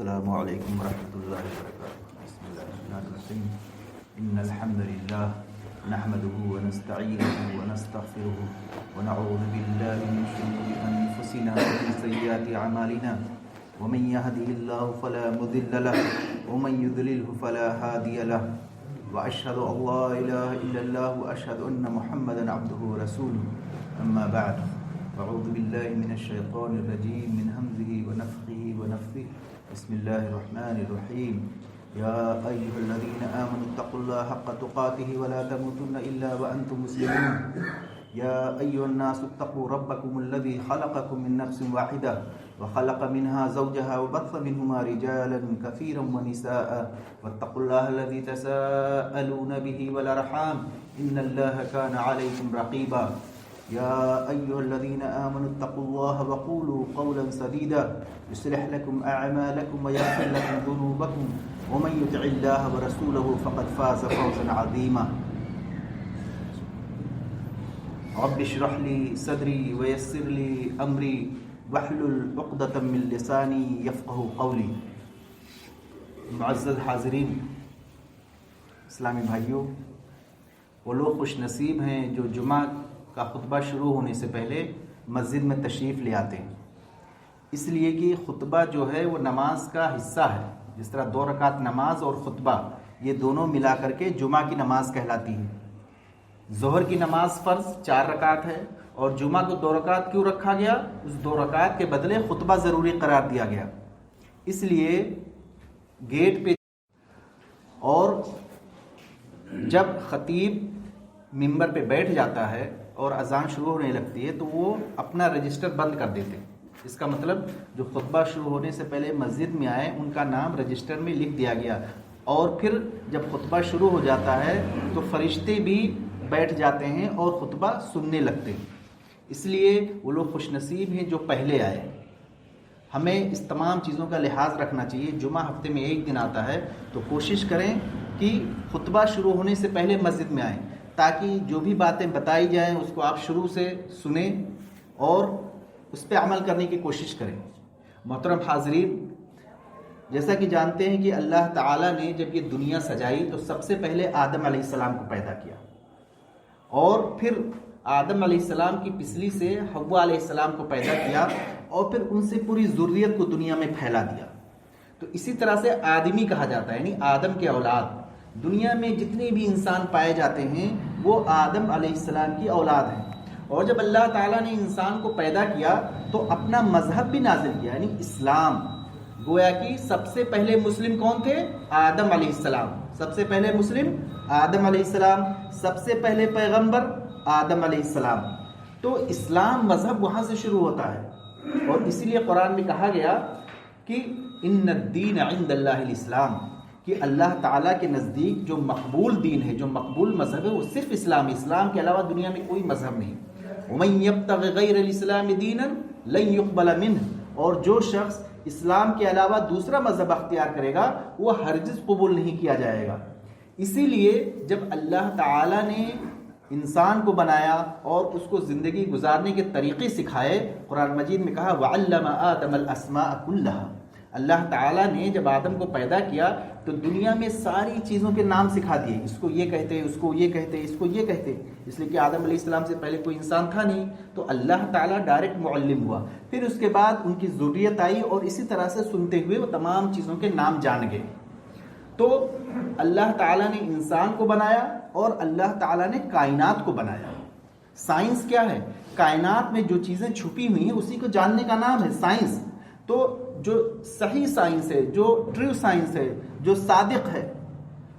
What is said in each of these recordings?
السلام علیکم ورحمۃ اللہ وبرکاتہ. بسم اللہ الرحمن الرحیم. ان الحمد للہ نحمده ونستعینه ونستغفره ونعوذ باللہ من شرور انفسنا ومن سیئات اعمالنا ومن يهده الله فلا مضل له ومن يضلل فلا هادي له واشهد ان لا اله الا الله واشهد ان محمدا عبده ورسوله. اما بعد اعوذ باللہ من الشیطان الرجیم من همزه ونفخه ونفثه. بسم اللہ الرحمن الرحیم. یا ایہا الذین آمنوا اتقوا اللہ حق تقاته ولا تموتن الا وانتم مسلمون. یا ایہا الناس اتقوا ربکم الذی خلقکم من نفس واحدہ وخلق منها زوجها وبث منهما رجالا كثيرا ونساء واتقوا الله الذي تساءلون به والارحام ان الله كان عليكم رقيبا. يا أيها الذين آمنوا اتقوا الله وقولوا قولا سديدا يصلح لكم أعمالكم ويغفر لكم ذنوبكم ومن يطع الله ورسوله فقد فاز فوزا عظيما. رب اشرح لي صدري ويسر لي أمري واحلل عقدة من لساني يفقهوا قولي. معزز حاضرین، اسلامی بھائیوں، وہ لوگ خوش نصیب ہیں جو جمعہ کا خطبہ شروع ہونے سے پہلے مسجد میں تشریف لے آتے ہیں، اس لیے کہ خطبہ جو ہے وہ نماز کا حصہ ہے. جس طرح 2 رکعت نماز اور خطبہ یہ دونوں ملا کر کے جمعہ کی نماز کہلاتی ہے. ظہر کی نماز فرض 4 رکعت ہے اور جمعہ کو 2 رکعت کیوں رکھا گیا؟ اس 2 رکعت کے بدلے خطبہ ضروری قرار دیا گیا. اس لیے گیٹ پہ اور جب خطیب ممبر پہ بیٹھ جاتا ہے اور اذان شروع ہونے لگتی ہے تو وہ اپنا رجسٹر بند کر دیتے ہیں. اس کا مطلب جو خطبہ شروع ہونے سے پہلے مسجد میں آئے ان کا نام رجسٹر میں لکھ دیا گیا، اور پھر جب خطبہ شروع ہو جاتا ہے تو فرشتے بھی بیٹھ جاتے ہیں اور خطبہ سننے لگتے ہیں. اس لیے وہ لوگ خوش نصیب ہیں جو پہلے آئے. ہمیں اس تمام چیزوں کا لحاظ رکھنا چاہیے. جمعہ ہفتے میں 1 دن آتا ہے تو کوشش کریں کہ خطبہ شروع ہونے سے پہلے مسجد میں آئیں، تاکہ جو بھی باتیں بتائی جائیں اس کو آپ شروع سے سنیں اور اس پہ عمل کرنے کی کوشش کریں. محترم حاضرین، جیسا کہ جانتے ہیں کہ اللہ تعالیٰ نے جب یہ دنیا سجائی تو سب سے پہلے آدم علیہ السلام کو پیدا کیا، اور پھر آدم علیہ السلام کی پسلی سے حوا علیہ السلام کو پیدا کیا، اور پھر ان سے پوری ذریت کو دنیا میں پھیلا دیا. تو اسی طرح سے آدمی کہا جاتا ہے، یعنی آدم کے اولاد. دنیا میں جتنے بھی انسان پائے جاتے ہیں وہ آدم علیہ السلام کی اولاد ہیں. اور جب اللہ تعالیٰ نے انسان کو پیدا کیا تو اپنا مذہب بھی نازل کیا، یعنی اسلام. گویا کہ سب سے پہلے مسلم کون تھے؟ آدم علیہ السلام. سب سے پہلے مسلم آدم علیہ السلام، سب سے پہلے پیغمبر آدم علیہ السلام. تو اسلام مذہب وہاں سے شروع ہوتا ہے، اور اسی لیے قرآن میں کہا گیا کہ ان الدین عند اللہ الاسلام، کہ اللہ تعالیٰ کے نزدیک جو مقبول دین ہے، جو مقبول مذہب ہے وہ صرف اسلام. اسلام کے علاوہ دنیا میں کوئی مذہب نہیں. وَمَن يَبْتَغِ غَيْرَ الْإِسْلَامِ دِينًا لَن يُقْبَلَ مِنْهُ، اور جو شخص اسلام کے علاوہ دوسرا مذہب اختیار کرے گا وہ ہرگز قبول نہیں کیا جائے گا. اسی لیے جب اللہ تعالیٰ نے انسان کو بنایا اور اس کو زندگی گزارنے کے طریقے سکھائے، قرآن مجید میں کہا وَعَلَّمَ آدَمَ الْأَسْمَاءَ كُلَّهَا. اللہ تعالیٰ نے جب آدم کو پیدا کیا تو دنیا میں ساری چیزوں کے نام سکھا دیے. اس کو یہ کہتے، اس کو یہ کہتے، اس کو یہ کہتے، اس لیے کہ آدم علیہ السلام سے پہلے کوئی انسان تھا نہیں. تو اللہ تعالیٰ ڈائریکٹ معلم ہوا. پھر اس کے بعد ان کی ذریت آئی اور اسی طرح سے سنتے ہوئے وہ تمام چیزوں کے نام جان گئے. تو اللہ تعالیٰ نے انسان کو بنایا اور اللہ تعالیٰ نے کائنات کو بنایا. سائنس کیا ہے؟ کائنات میں جو چیزیں چھپی ہوئی ہیں اسی کو جاننے کا نام ہے سائنس. تو جو صحیح سائنس ہے، جو ٹرو سائنس ہے، جو صادق ہے،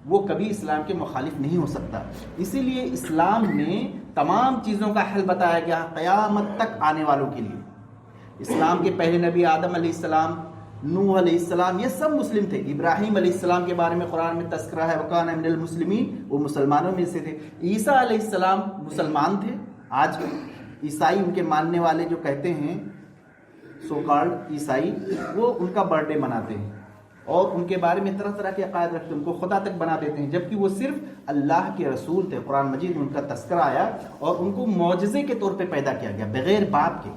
وہ کبھی اسلام کے مخالف نہیں ہو سکتا. اسی لیے اسلام میں تمام چیزوں کا حل بتایا گیا قیامت تک آنے والوں کے لیے. اسلام کے پہلے نبی آدم علیہ السلام، نوح علیہ السلام، یہ سب مسلم تھے. ابراہیم علیہ السلام کے بارے میں قرآن میں تذکرہ ہے وَكَانَ مِنَ الْمُسْلِمِينَ، وہ مسلمانوں میں سے تھے. عیسیٰ علیہ السلام مسلمان تھے. آج عیسائی ان کے ماننے والے جو کہتے ہیں سو کالڈ عیسائی، وہ ان کا برتھ ڈے مناتے ہیں اور ان کے بارے میں طرح طرح کے عقائد رکھتے ہیں، ان کو خدا تک بنا دیتے ہیں، جبکہ وہ صرف اللہ کے رسول تھے. قرآن مجید میں ان کا تذکرہ آیا اور ان کو معجزے کے طور پہ پیدا کیا گیا بغیر باپ کے.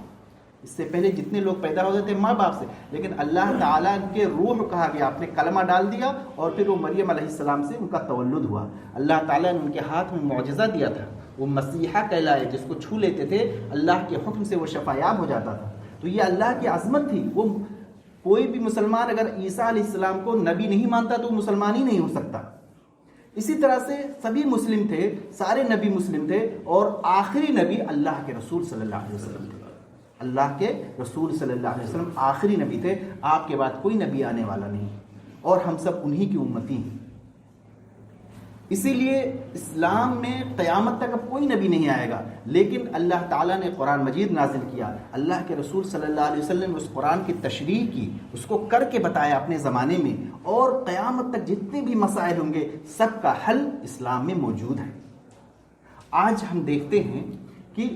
اس سے پہلے جتنے لوگ پیدا ہوتے تھے ماں باپ سے، لیکن اللہ تعالیٰ ان کے روح کہا گیا، آپ نے کلمہ ڈال دیا اور پھر وہ مریم علیہ السلام سے ان کا تولد ہوا. اللہ تعالیٰ نے ان کے ہاتھ میں معجزہ دیا تھا، وہ مسیحا کہلائے، جس کو چھو لیتے تھے اللہ کے حکم سے وہ شفایاب ہو جاتا تھا. تو یہ اللہ کی عظمت تھی. وہ کوئی بھی مسلمان اگر عیسیٰ علیہ السلام کو نبی نہیں مانتا تو وہ مسلمان ہی نہیں ہو سکتا. اسی طرح سے سبھی مسلم تھے، سارے نبی مسلم تھے، اور آخری نبی اللہ کے رسول صلی اللہ علیہ وسلم تھے. اللہ کے رسول صلی اللہ علیہ وسلم آخری نبی تھے. آپ کے بعد کوئی نبی آنے والا نہیں، اور ہم سب انہی کی امتی ہیں. اسی لیے اسلام میں قیامت تک اب کوئی نبی نہیں آئے گا، لیکن اللہ تعالیٰ نے قرآن مجید نازل کیا. اللہ کے رسول صلی اللہ علیہ وسلم نے اس قرآن کی تشریح کی، اس کو کر کے بتایا اپنے زمانے میں، اور قیامت تک جتنے بھی مسائل ہوں گے سب کا حل اسلام میں موجود ہے. آج ہم دیکھتے ہیں کہ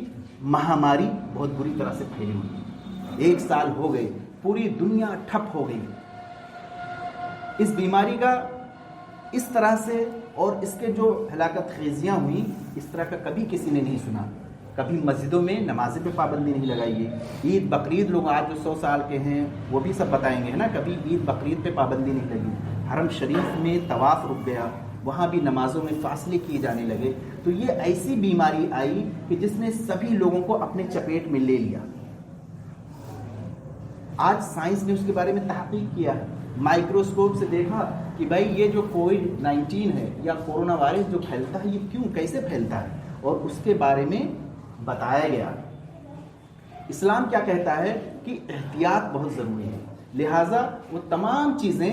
مہاماری بہت بری طرح سے پھیلی ہوئی. 1 سال ہو گئے، پوری دنیا ٹھپ ہو گئی. اس بیماری کا اس طرح سے اور اس کے جو ہلاکت خیزیاں ہوئیں، اس طرح کا کبھی کسی نے نہیں سنا. کبھی مسجدوں میں نمازیں پہ پابندی نہیں لگائی گئی. عید بقرعید لوگ آج جو 100 سال کے ہیں وہ بھی سب بتائیں گے نا، کبھی عید بقرعید پہ پابندی نہیں لگی. حرم شریف میں طواف رک گیا، وہاں بھی نمازوں میں فاصلے کیے جانے لگے. تو یہ ایسی بیماری آئی کہ جس نے سبھی لوگوں کو اپنے چپیٹ میں لے لیا. آج سائنس نے اس کے بارے میں تحقیق کیا ہے، مائکروسکوپ سے دیکھا کہ بھائی یہ جو کووڈ-19 ہے یا کورونا وائرس جو پھیلتا ہے یہ کیوں کیسے پھیلتا ہے، اور اس کے بارے میں بتایا گیا. اسلام کیا کہتا ہے کہ احتیاط بہت ضروری ہے، لہٰذا وہ تمام چیزیں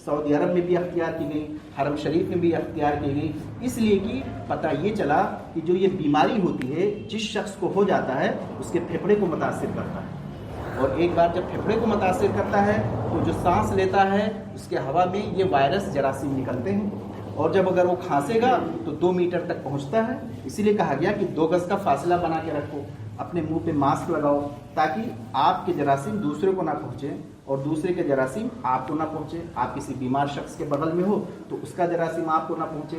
سعودی عرب میں بھی اختیار کی گئی، حرم شریف میں بھی اختیار کی گئی، اس لیے کہ پتہ یہ چلا کہ جو یہ بیماری ہوتی ہے جس شخص کو ہو جاتا ہے اس کے پھیپھڑے کو متاثر کرتا ہے، اور ایک بار جب پھیپھڑے کو متاثر کرتا ہے تو جو سانس لیتا ہے اس کے ہوا میں یہ وائرس جراثیم نکلتے ہیں، اور جب اگر وہ کھانسے گا تو 2 میٹر تک پہنچتا ہے. اسی لیے کہا گیا کہ 2 گز کا فاصلہ بنا کے رکھو، اپنے منہ پہ ماسک لگاؤ تاکہ آپ کے جراثیم دوسرے کو نہ پہنچے اور دوسرے کے جراثیم آپ کو نہ پہنچے. آپ کسی بیمار شخص کے بغل میں ہو تو اس کا جراثیم آپ کو نہ پہنچے.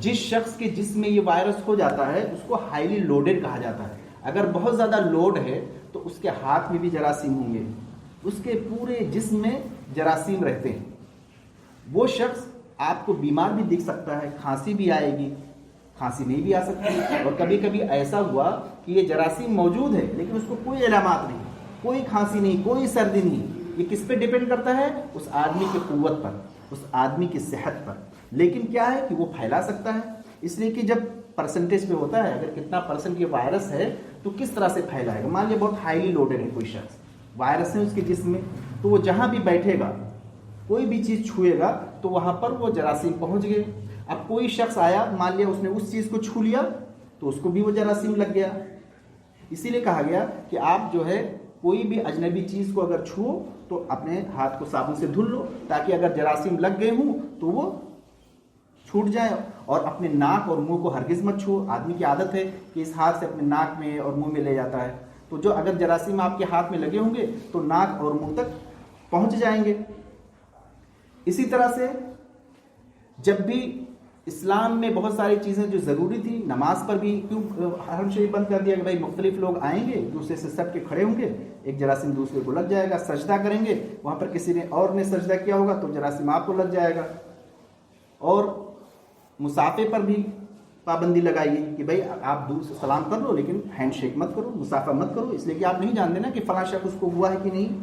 جس شخص کے جسم میں یہ وائرس ہو جاتا ہے اس کو ہائیلی لوڈڈ کہا جاتا ہے. اگر بہت زیادہ لوڈ ہے تو اس کے ہاتھ میں بھی جراثیم ہوں گے، اس کے پورے جسم میں جراثیم رہتے ہیں. وہ شخص آپ کو بیمار بھی دکھ سکتا ہے، کھانسی بھی آئے گی، کھانسی نہیں بھی آ سکتی، اور کبھی کبھی ایسا ہوا کہ یہ جراثیم موجود ہے لیکن اس کو کوئی علامات نہیں، کوئی کھانسی نہیں، کوئی سردی نہیں. یہ کس پہ ڈیپینڈ کرتا ہے؟ اس آدمی کی قوت پر، اس آدمی کی صحت پر. لیکن کیا ہے کہ وہ پھیلا سکتا ہے، اس لیے کہ جب پرسنٹیج پہ ہوتا ہے، اگر کتنا پرسنٹ یہ وائرس ہے تو کس طرح سے پھیلائے گا. مان لیے بہت ہائیلی لوڈڈ ہے کوئی شخص، وائرس ہے اس کے جسم میں، تو وہ جہاں بھی بیٹھے گا، کوئی بھی چیز چھوئے گا تو وہاں پر وہ جراثیم پہنچ گئے. اب کوئی شخص آیا، مان لیا اس نے اس چیز کو چھو لیا تو اس کو بھی وہ جراثیم لگ گیا. اسی لیے کہا گیا کہ آپ جو ہے کوئی بھی اجنبی چیز کو اگر چھو تو اپنے ہاتھ کو صابن سے دھل لو تاکہ اگر جراثیم لگ گئے ہوں تو وہ چھوٹ جائے. اور اپنے ناک اور منہ کو ہرگز مت چھو. آدمی کی عادت ہے کہ اس ہاتھ سے اپنے ناک میں اور منہ میں لے جاتا ہے، تو جو اگر جراثیم آپ کے ہاتھ میں لگے ہوں گے تو ناک اور منہ تک پہنچ جائیں گے. اسی طرح سے جب بھی اسلام میں بہت ساری چیزیں جو ضروری تھی، نماز پر بھی کیوں حرم شریف بند کر دیا کہ بھائی مختلف لوگ آئیں گے، دوسرے سے سب کے کھڑے ہوں گے، ایک جراثیم دوسرے کو لگ جائے گا. سجدہ کریں گے، وہاں پر کسی نے اور نے سجدہ کیا ہوگا تو جراثیم آپ کو لگ جائے گا. اور مسافے پر بھی پابندی لگائی ہے کہ بھائی آپ دور سے سلام کر لو لیکن ہینڈ شیک مت کرو، مسافہ مت کرو، اس لیے کہ آپ نہیں جانتے نا کہ فلاں شخص اس کو ہوا ہے کہ نہیں.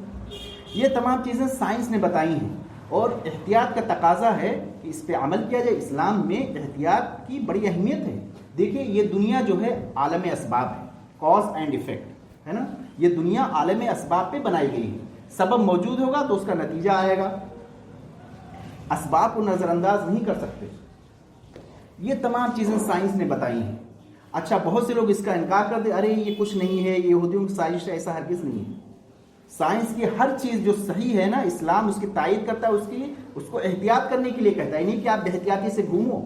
یہ تمام چیزیں سائنس نے بتائی ہیں اور احتیاط کا تقاضا ہے کہ اس پہ عمل کیا جائے. اسلام میں احتیاط کی بڑی اہمیت ہے. دیکھیں یہ دنیا جو ہے عالم اسباب ہے، کاز اینڈ افیکٹ، ہے نا. یہ دنیا عالم اسباب پہ بنائی گئی ہے. سبب موجود ہوگا تو اس کا نتیجہ آئے گا. اسباب کو نظر انداز نہیں کر سکتے. یہ تمام چیزیں سائنس نے بتائی ہیں. اچھا بہت سے لوگ اس کا انکار کر دیں، ارے یہ کچھ نہیں ہے، یہ یہودیوں کی سازش ہے. ایسا ہرگز نہیں ہے. سائنس کی ہر چیز جو صحیح ہے نا، اسلام اس کی تائید کرتا ہے، اس کو احتیاط کرنے کے لیے کہتا ہے، نہیں کہ آپ بے احتیاطی سے گھومو.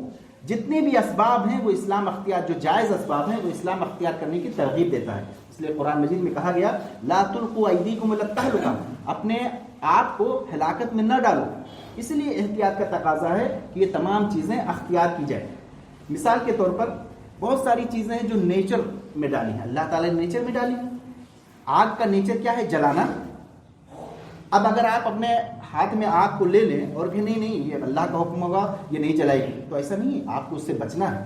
جتنے بھی اسباب ہیں وہ اسلام اختیار، جو جائز اسباب ہیں وہ اسلام اختیار کرنے کی ترغیب دیتا ہے. اس لیے قرآن مجید میں کہا گیا لا تلقوا ایدیکم الی التہلکہ، اپنے آپ کو ہلاکت میں نہ ڈالو. اس لیے احتیاط کا تقاضا ہے کہ یہ تمام چیزیں اختیار کی جائیں. مثال کے طور پر بہت ساری چیزیں ہیں جو نیچر میں ڈالی ہیں، اللہ تعالیٰ نے نیچر میں ڈالی ہیں. آگ کا نیچر کیا ہے؟ جلانا. اب اگر آپ اپنے ہاتھ میں آگ کو لے لیں اور کہ نہیں یہ اللہ کا حکم ہوگا یہ نہیں جلائے گی، تو ایسا نہیں ہے، آپ کو اس سے بچنا ہے.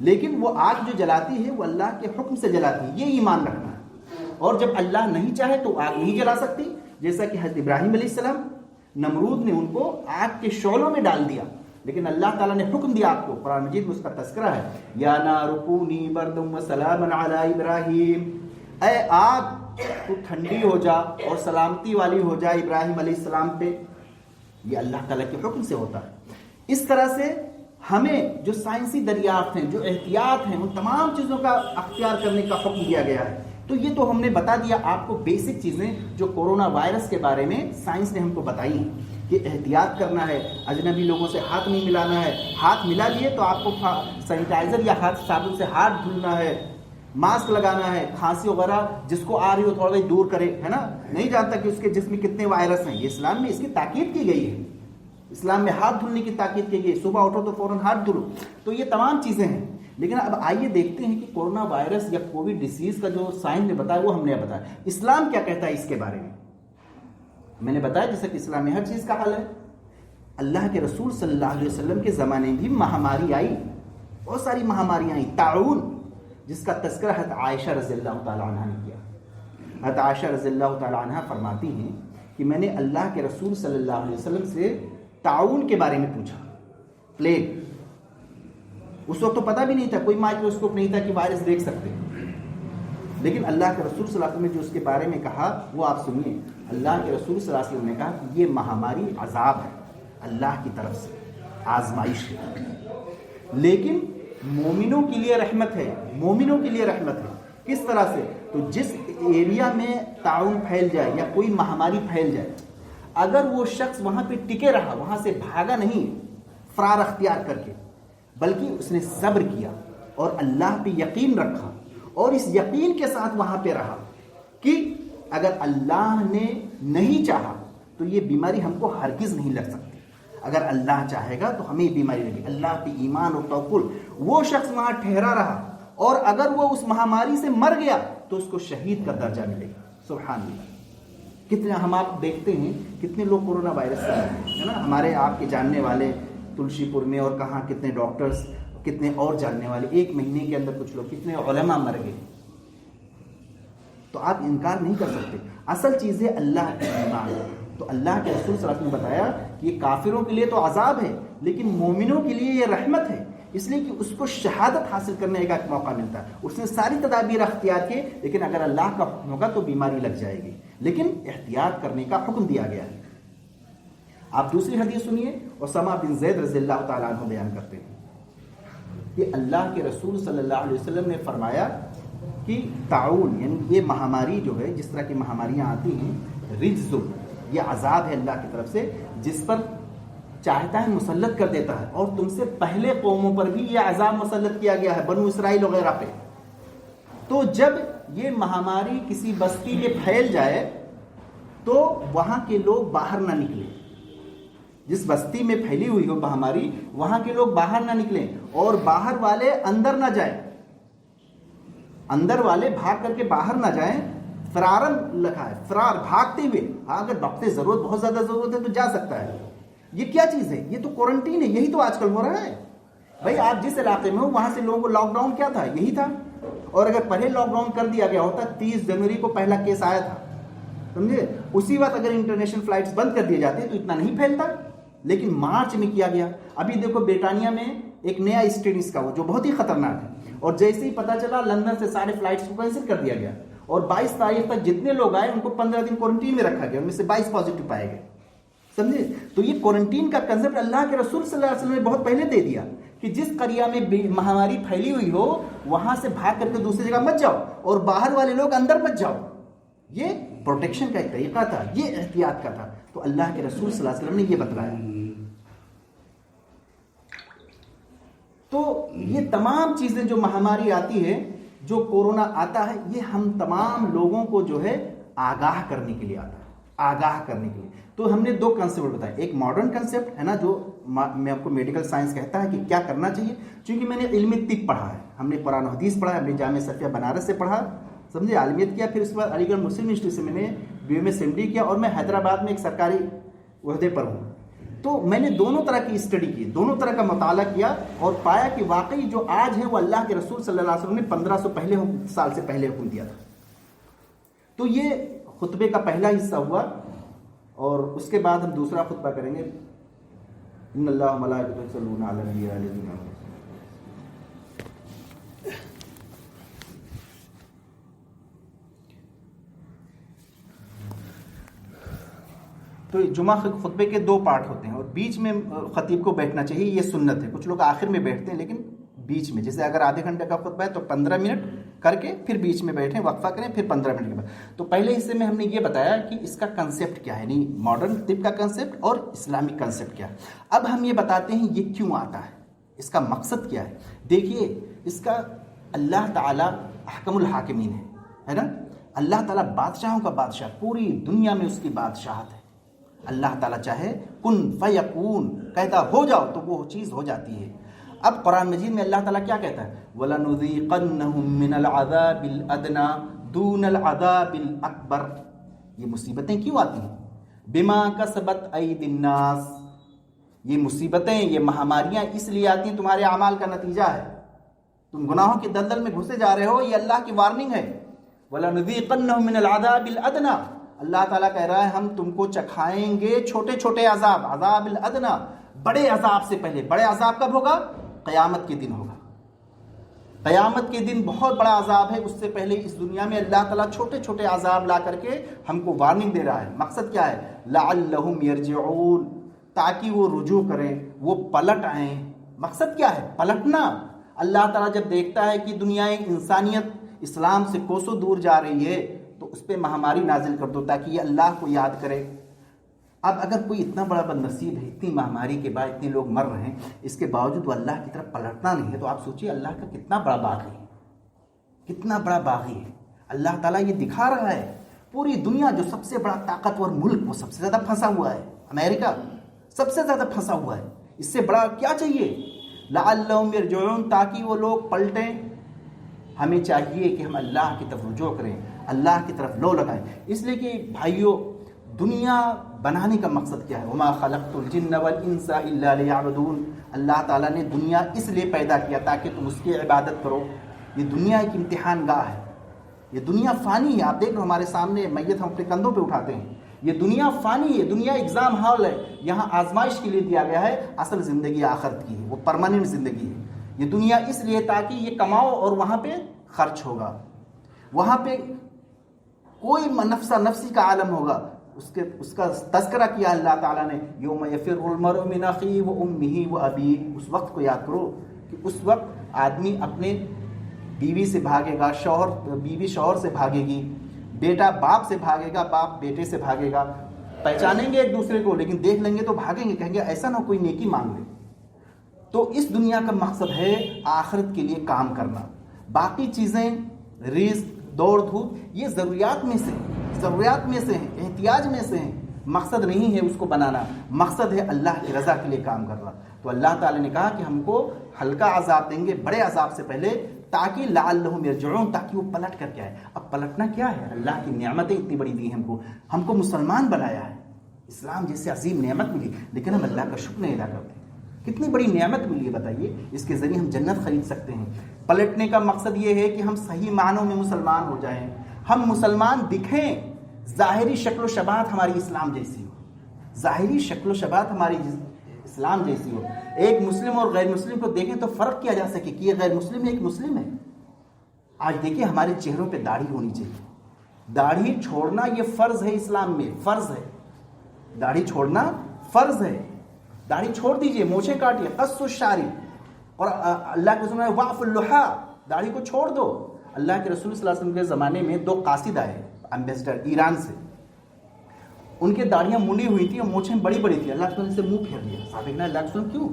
لیکن وہ آگ جو جلاتی ہے وہ اللہ کے حکم سے جلاتی ہے، یہ ایمان رکھنا ہے. اور جب اللہ نہیں چاہے تو آگ نہیں جلا سکتی. جیسا کہ حضرت ابراہیم علیہ السلام، نمرود نے ان کو آگ کے شعلوں میں ڈال دیا، لیکن اللہ تعالیٰ نے حکم دیا آپ کو. قرآن مجید میں اس کا تذکرہ ہے، یا نار کونی بردا وسلاما علی ابراہیم، اے آگ تو ٹھنڈی ہو جا اور سلامتی والی ہو جا ابراہیم علیہ السلام پہ. یہ اللہ تعالیٰ کے حکم سے ہوتا ہے. اس طرح سے ہمیں جو سائنسی دریافت ہیں، جو احتیاط ہیں، ان تمام چیزوں کا اختیار کرنے کا حکم دیا گیا ہے. تو یہ تو ہم نے بتا دیا آپ کو بیسک چیزیں جو کورونا وائرس کے بارے میں سائنس نے ہم کو بتائی ہیں کہ احتیاط کرنا ہے، اجنبی لوگوں سے ہاتھ نہیں ملانا ہے. ہاتھ ملا لیے تو آپ کو سینیٹائزر یا ہاتھ صابن سے ہاتھ دھلنا ہے، ماسک لگانا ہے، کھانسی وغیرہ جس کو آ رہی ہو تھوڑا دور کرے، ہے نا. نہیں جانتا کہ اس کے جسم میں کتنے وائرس ہیں. یہ اسلام میں اس کی تاکید کی گئی ہے. اسلام میں ہاتھ دھلنے کی تاکید کی گئی، صبح اٹھو تو فوراً ہاتھ دھلو. تو یہ تمام چیزیں ہیں. لیکن اب آئیے دیکھتے ہیں کہ کورونا وائرس یا کووڈ ڈیزیز کا جو سائنس نے بتایا وہ ہم نے بتایا، اسلام کیا کہتا ہے اس کے بارے میں. میں نے بتایا جیسا کہ اسلام میں ہر چیز کا حل ہے. اللہ کے رسول صلی اللہ علیہ وسلم کے زمانے میں بھی مہاماری آئی، بہت ساری مہاماریاں آئی. طاعون جس کا تذکرہ حضرت عائشہ رضی اللہ تعالیٰ عنہ نے کیا. حضرت عائشہ رضی اللہ تعالیٰ عنہ فرماتی ہیں کہ میں نے اللہ کے رسول صلی اللہ علیہ وسلم سے طاعون کے بارے میں پوچھا، پلیگ. اس وقت تو پتہ بھی نہیں تھا، کوئی مائکروسکوپ نہیں تھا کہ وائرس دیکھ سکتے. لیکن اللہ کے رسول صلی اللہ علیہ وسلم نے جو اس کے بارے میں کہا وہ آپ سنیے. اللہ کے رسول صلی اللہ علیہ وسلم نے کہا کہ یہ مہاماری عذاب ہے اللہ کی طرف سے، آزمائش ہے، لیکن مومنوں کے لیے رحمت ہے. مومنوں کے لیے رحمت ہے. کس طرح سے؟ تو جس ایریا میں طاعون پھیل جائے یا کوئی مہاماری پھیل جائے، اگر وہ شخص وہاں پہ ٹکے رہا، وہاں سے بھاگا نہیں فرار اختیار کر کے، بلکہ اس نے صبر کیا اور اللہ پہ یقین رکھا اور اس یقین کے ساتھ وہاں پہ رہا کہ اگر اللہ نے نہیں چاہا تو یہ بیماری ہم کو ہرگز نہیں لگ سکتی. اگر اللہ چاہے گا تو ہمیں بیماری لگی. اللہ پہ ایمان اور توکل. وہ شخص وہاں ٹھہرا رہا اور اگر وہ اس مہاماری سے مر گیا تو اس کو شہید کا درجہ ملے گا. سبحان اللہ. کتنے ہم آپ دیکھتے ہیں کتنے لوگ کورونا وائرس سے ہے نا. ہمارے آپ کے جاننے والے تلسی پور میں اور کہاں کتنے ڈاکٹرز، کتنے اور جاننے والے، 1 مہینے کے اندر کچھ لوگ، کتنے علماء مر گئے. تو آپ انکار نہیں کر سکتے. اصل چیز ہے اللہ کی ایمان. تو اللہ کے رسول صلی اللہ علیہ وسلم نے بتایا کہ یہ کافروں کے لیے تو عذاب ہے لیکن مومنوں کے لیے یہ رحمت ہے، اس لیے کہ اس کو شہادت حاصل کرنے کا ایک موقع ملتا ہے. اس نے ساری تدابیر اختیار کی، لیکن اگر اللہ کا حکم ہوگا تو بیماری لگ جائے گی، لیکن احتیاط کرنے کا حکم دیا گیا ہے. آپ دوسری حدیث سنیے. اسامہ بن زید رضی اللہ تعالیٰ عنہ بیان کرتے ہیں کہ اللہ کے رسول صلی اللہ علیہ وسلم نے فرمایا کہ طاعون یعنی یہ مہاماری جو ہے، جس طرح کی مہاماریاں آتی ہیں، رجز، یہ عذاب ہے اللہ کی طرف سے، جس پر چاہتا ہے مسلط کر دیتا ہے. اور تم سے پہلے قوموں پر بھی یہ عذاب مسلط کیا گیا ہے، بنو اسرائیل وغیرہ پہ. تو جب یہ مہاماری کسی بستی میں پھیل جائے تو وہاں کے لوگ باہر نہ نکلیں. جس بستی میں پھیلی ہوئی ہو مہاماری، وہاں کے لوگ باہر نہ نکلیں اور باہر والے اندر نہ جائیں. اندر والے بھاگ کر کے باہر نہ جائیں. فرارن لکھا ہے، فرار، بھاگتے ہوئے. اگر ڈاکٹر ضرورت بہت زیادہ ضرورت ہے تو جا سکتا ہے. یہ کیا چیز ہے؟ یہ تو کوارنٹین ہے. یہی تو آج کل ہو رہا ہے بھائی. آپ جس علاقے میں ہو وہاں سے لوگوں کو لاک ڈاؤن کیا تھا؟ یہی تھا. اور اگر پہلے لاک ڈاؤن کر دیا گیا ہوتا، 30 جنوری کو پہلا کیس آیا تھا، سمجھے، اسی وقت اگر انٹرنیشنل فلائٹس بند کر دیے جاتے تو اتنا نہیں پھیلتا. لیکن مارچ میں کیا گیا. ابھی دیکھو برطانیہ میں ایک نیا اسٹرین اس کا وہ جو بہت ہی خطرناک ہے، اور جیسے ہی پتہ چلا لندن سے سارے فلائٹس کو کینسل کر دیا گیا، اور 22 تاریخ تک جتنے لوگ آئے ان کو 15 دن کوارنٹین میں رکھا گیا، ان میں سے 22 پازیٹو پائے گئے. سمجھے؟ تو یہ کوارنٹین کا کنسپٹ اللہ کے رسول صلی اللہ علیہ وسلم نے بہت پہلے دے دیا کہ جس قریہ میں مہاماری پھیلی ہوئی ہو وہاں سے بھاگ کر کے دوسری جگہ مت جاؤ، اور باہر والے لوگ اندر مت جاؤ. یہ پروٹیکشن کا ایک طریقہ تھا، یہ احتیاط کا تھا. تو اللہ کے رسول صلی اللہ علیہ وسلم نے یہ بتلایا. تو یہ تمام چیزیں جو مہاماری آتی ہے، جو کورونا آتا ہے، یہ ہم تمام لوگوں کو جو ہے آگاہ کرنے کے لیے آتا ہے، آگاہ کرنے کے لیے. تو ہم نے 2 کنسیپٹ بتائے. ایک ماڈرن کنسیپٹ ہے نا، جو میں آپ کو میڈیکل سائنس کہتا ہے کہ کیا کرنا چاہیے. چونکہ میں نے علم طب پڑھا ہے، ہم نے قرآن و حدیث پڑھا ہے، ہم نے جامعہ صفیہ بنارس سے پڑھا، سمجھے، عالمیت کیا. پھر اس کے بعد علی گڑھ مسلم یونیورسٹی سے میں نے BMSMD کیا، اور میں حیدرآباد میں ایک سرکاری عہدے پر ہوں. تو میں نے دونوں طرح کی اسٹڈی کی، دونوں طرح کا مطالعہ کیا، اور پایا کہ واقعی جو آج ہے وہ اللہ کے رسول صلی اللہ علیہ وسلم نے 1500 سال سے پہلے حکم دیا تھا. تو یہ خطبے کا پہلا حصہ ہوا، اور اس کے بعد ہم دوسرا خطبہ کریں گے. ان اللہ و ملائکتہ یصلون علی النبی یا الذین آمنوا. تو جمعہ خطبے کے 2 پارٹ ہوتے ہیں، اور بیچ میں خطیب کو بیٹھنا چاہیے، یہ سنت ہے. کچھ لوگ آخر میں بیٹھتے ہیں، لیکن بیچ میں، جیسے اگر آدھے گھنٹے کا خطبہ ہے تو 15 منٹ کر کے پھر بیچ میں بیٹھیں، وقفہ کریں، پھر 15 منٹ کے بعد. تو پہلے حصے میں ہم نے یہ بتایا کہ اس کا کنسیپٹ کیا ہے، یعنی ماڈرن طب کا کنسیپٹ اور اسلامک کنسیپٹ کیا ہے. اب ہم یہ بتاتے ہیں یہ کیوں آتا ہے، اس کا مقصد کیا ہے. دیکھیے، اس کا اللہ تعالیٰ احکم الحاکمین ہے نا. اللہ تعالیٰ بادشاہوں کا بادشاہ، پوری دنیا میں اس کی بادشاہت ہے. اللہ تعالیٰ چاہے کن فیکون، کہتا ہو جاؤ تو وہ چیز ہو جاتی ہے. اب قرآن مجید میں اللہ تعالیٰ کیا کہتا ہے؟ وَلَنُذِيقَنَّهُم مِّنَ الْعَذَابِ الْأَدْنَىٰ دُونَ الْعَذَابِ الْأَكْبَرِ. یہ مصیبتیں کیوں آتی ہیں؟ بِمَا كَسَبَتْ أَيْدِي النَّاسِ. یہ مصیبتیں، یہ مہاماریاں اس لیے آتی ہیں، تمہارے اعمال کا نتیجہ ہے. تم گناہوں کے دلدل میں گھسے جا رہے ہو، یہ اللہ کی وارننگ ہے. وَلَنُذِيقَنَّهُم مِّنَ الْعَذَابِ الْأَدْنَىٰ. اللہ تعالیٰ کہہ رہا ہے ہم تم کو چکھائیں گے چھوٹے چھوٹے عذاب، عذاب الادنا، بڑے عذاب سے پہلے. بڑے عذاب کب ہوگا؟ قیامت کے دن ہوگا. قیامت کے دن بہت بڑا عذاب ہے، اس سے پہلے اس دنیا میں اللہ تعالیٰ چھوٹے چھوٹے عذاب لا کر کے ہم کو وارننگ دے رہا ہے. مقصد کیا ہے؟ لعلہم یرجعون، تاکہ وہ رجوع کریں، وہ پلٹ آئیں. مقصد کیا ہے؟ پلٹنا. اللہ تعالیٰ جب دیکھتا ہے کہ دنیا انسانیت اسلام سے کوسوں دور جا رہی ہے تو اس پہ مہاماری نازل کر دو تاکہ یہ اللہ کو یاد کرے. اب اگر کوئی اتنا بڑا بد نصیب ہے، اتنی مہاماری کے بعد اتنے لوگ مر رہے ہیں، اس کے باوجود وہ اللہ کی طرف پلٹنا نہیں ہے، تو آپ سوچیے اللہ کا کتنا بڑا باغی ہے، کتنا بڑا باغی ہے. اللہ تعالیٰ یہ دکھا رہا ہے پوری دنیا جو سب سے بڑا طاقتور ملک، وہ سب سے زیادہ پھنسا ہوا ہے. امریکہ سب سے زیادہ پھنسا ہوا ہے. اس سے بڑا کیا چاہیے؟ لعلہم یرجعون، تاکہ وہ لوگ پلٹیں. ہمیں چاہیے کہ ہم اللہ کی طرف رجوع کریں، اللہ کی طرف لو لگائیں. اس لیے کہ بھائیو، دنیا بنانے کا مقصد کیا ہے؟ وما خلقت الجن والانس الا لیعبدون. اللہ تعالیٰ نے دنیا اس لیے پیدا کیا تاکہ تم اس کی عبادت کرو. یہ دنیا ایک امتحان گاہ ہے، یہ دنیا فانی ہے. آپ دیکھ لو ہمارے سامنے میت ہم اپنے کندھوں پہ اٹھاتے ہیں. یہ دنیا فانی ہے، دنیا ایگزام ہال ہے، یہاں آزمائش کے لیے دیا گیا ہے. اصل زندگی آخرت کی ہے، وہ پرماننٹ زندگی ہے. یہ دنیا اس لیے تاکہ یہ کماؤ اور وہاں پہ خرچ ہوگا، وہاں پہ کوئی نفسا نفسی کا عالم ہوگا. اس کا تذکرہ کیا اللہ تعالیٰ نے، یوم یفر المرء من اخیہ و امہ و ابیہ. اس وقت کو یاد کرو کہ اس وقت آدمی اپنے بیوی سے بھاگے گا، بیوی شوہر سے بھاگے گی، بیٹا باپ سے بھاگے گا، باپ بیٹے سے بھاگے گا. پہچانیں گے ایک دوسرے کو لیکن دیکھ لیں گے تو بھاگیں گے، کہیں گے ایسا نہ کوئی نیکی مانگ لے. تو اس دنیا کا مقصد ہے آخرت کے لیے کام کرنا. باقی چیزیں، رزق، دوڑ دھوپ، یہ ضروریات میں سے ہیں، احتیاج میں سے ہیں. مقصد نہیں ہے اس کو بنانا، مقصد ہے اللہ کی رضا کے لیے کام کرنا. تو اللہ تعالی نے کہا کہ ہم کو ہلکا عذاب دیں گے بڑے عذاب سے پہلے، تاکہ لعلہم یرجعون، تاکہ وہ پلٹ کر کے آئے. اب پلٹنا کیا ہے؟ اللہ کی نعمتیں اتنی بڑی دی ہم کو مسلمان بنایا ہے، اسلام جیسے عظیم نعمت ملی، لیکن ہم اللہ کا شکر نہیں ادا کرتے. کتنی بڑی نعمت ملی ہے بتائیے، اس کے ذریعے ہم جنت خرید سکتے ہیں. پلٹنے کا مقصد یہ ہے کہ ہم صحیح معنوں میں مسلمان ہو جائیں، ہم مسلمان دکھیں، ظاہری شکل و شباہت ہماری اسلام جیسی ہو، ظاہری شکل و شباہت ہماری اسلام جیسی ہو. ایک مسلم اور غیر مسلم کو دیکھیں تو فرق کیا جا سکے کہ یہ غیر مسلم ہے ایک مسلم ہے. آج دیکھیں ہمارے چہروں پہ داڑھی ہونی چاہیے. داڑھی چھوڑنا یہ فرض ہے اسلام میں, فرض ہے. داڑھی چھوڑنا فرض ہے. داڑھی چھوڑ دیجئے, مونچھیں کاٹیے, قص الشارب. اور اللہ کے رسول نے واعف اللحى, داڑھی کو چھوڑ دو. اللہ کے رسول صلی اللہ علیہ وسلم کے زمانے میں 2 قاصد آئے ایمبیسڈر ایران سے. ان کے داڑیاں منڈی ہوئی تھی اور مونچھیں بڑی بڑی تھی. اللہ کے رسول نے سے منہ پھیر لیا. صحابہ نے اللہ کے رسول کیوں